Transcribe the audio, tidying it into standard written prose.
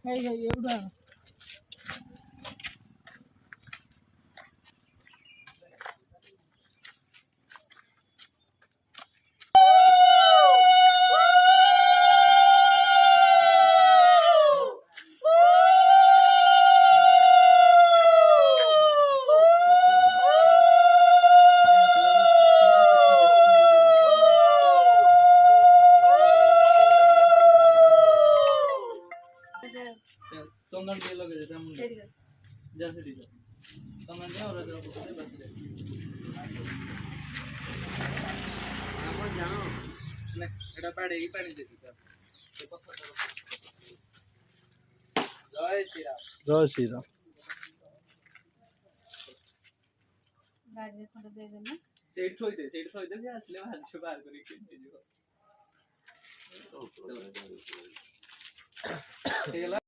एवढा तंगन দিয়ে লগে যেটা মনে যাচ্ছে ঠিক আছে তंगन দিয়ে ওরা যাও বসে বসে আমার জানো না এটা পাড়ে কি পানি দিছি তো জয় শ্রীরাম জয় শ্রীরাম গাড়ি ফটো দিয়ে দেন না সেট থইতে যে আসলে ভালছে বার করে কিনে দিব ঠিক আছে